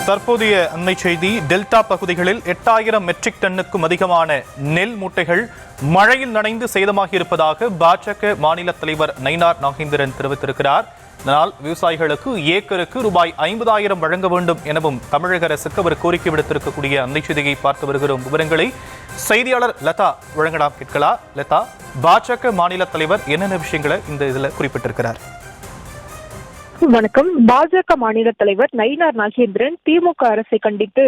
தற்போதைய அண்மை செய்தி, டெல்டா பகுதிகளில் 8000 மெட்ரிக் டன்னுக்கும் அதிகமான நெல் மூட்டைகள் மழையில் நனைந்து சேதமாகி இருப்பதாக பாஜக மாநில தலைவர் நயினார் நாகேந்திரன் தெரிவித்திருக்கிறார். இதனால் விவசாயிகளுக்கு ஏக்கருக்கு ரூபாய் 50,000 வழங்க வேண்டும் எனவும் தமிழக அரசுக்கு அவர் கோரிக்கை விடுத்திருக்கக்கூடிய அண்மை செய்தியை பார்த்து வருகிறோம். விவரங்களை செய்தியாளர் லதா வழங்கலாம், கேட்கலாம். லதா, பாஜக மாநில தலைவர் என்னென்ன விஷயங்களை இந்த இதில் குறிப்பிட்டிருக்கிறார்? வணக்கம். பாஜக மாநில தலைவர் நயினார் நாகேந்திரன் திமுக அரசை கண்டித்து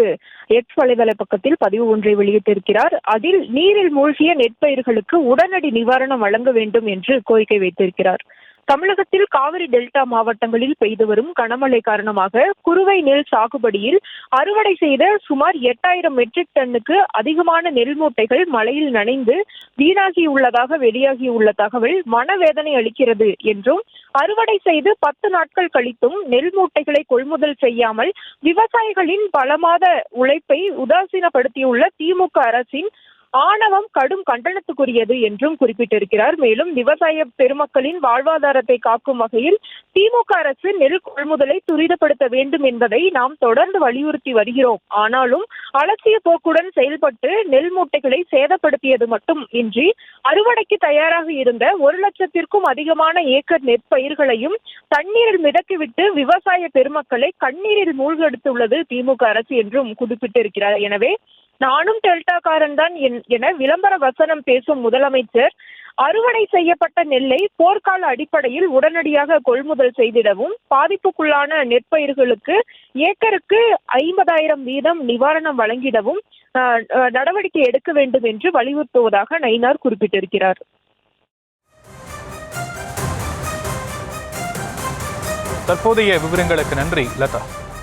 எக்ஸ் வலைதள பக்கத்தில் பதிவு ஒன்றை வெளியிட்டிருக்கிறார். அதில் நீரில் மூழ்கிய நெற்பயிர்களுக்கு உடனடி நிவாரணம் வழங்க வேண்டும் என்று கோரிக்கை வைத்திருக்கிறார். தமிழகத்தில் காவிரி டெல்டா மாவட்டங்களில் பெய்து வரும் கனமழை காரணமாக குறுவை நெல் சாகுபடியில் அறுவடை செய்த சுமார் 8000 மெட்ரிக் டன்னுக்கு அதிகமான நெல் மூட்டைகள் மழையில் நனைந்து வீணாகியுள்ளதாக வெளியாகியுள்ள தகவல் மனவேதனை அளிக்கிறது என்றும், அறுவடை செய்து 10 நாட்கள் கழித்தும் நெல் மூட்டைகளை கொள்முதல் செய்யாமல் விவசாயிகளின் பல மாத உழைப்பை உதாசீனப்படுத்தியுள்ள திமுக அரசின் ஆணவம் கடும் கண்டனத்துக்குரியது என்றும் குறிப்பிட்டிருக்கிறார். மேலும் விவசாய பெருமக்களின் வாழ்வாதாரத்தை காக்கும் வகையில் திமுக அரசு நெல் கொள்முதலை துரிதப்படுத்த வேண்டும் என்பதை நாம் தொடர்ந்து வலியுறுத்தி வருகிறோம். ஆனாலும் அலட்சிய போக்குடன் செயல்பட்டு நெல் மூட்டைகளை சேதப்படுத்தியது மட்டும் இன்றி அறுவடைக்கு தயாராக இருந்த 1 லட்சத்திற்கும் அதிகமான ஏக்கர் நெற்பயிர்களையும் தண்ணீரில் மிதக்கிவிட்டு விவசாய பெருமக்களை கண்ணீரில் மூழ்கெடுத்துள்ளது திமுக அரசு என்றும் குறிப்பிட்டிருக்கிறார். எனவே நானும் டெல்டாக்காரன் தான் என விளம்பர வசனம் பேசும் முதலமைச்சர் அறுவடை செய்யப்பட்ட நெல்லை போர்க்கால அடிப்படையில் உடனடியாக கொள்முதல் செய்திடவும், பாதிப்புக்குள்ளான நெற்பயிர்களுக்கு ஏக்கருக்கு 50,000 வீதம் நிவாரணம் வழங்கிடவும் நடவடிக்கை எடுக்க வேண்டும் என்று வலியுறுத்துவதாக நயினார் குறிப்பிட்டிருக்கிறார். தற்போதைய விவரங்களுக்கு நன்றி லதா.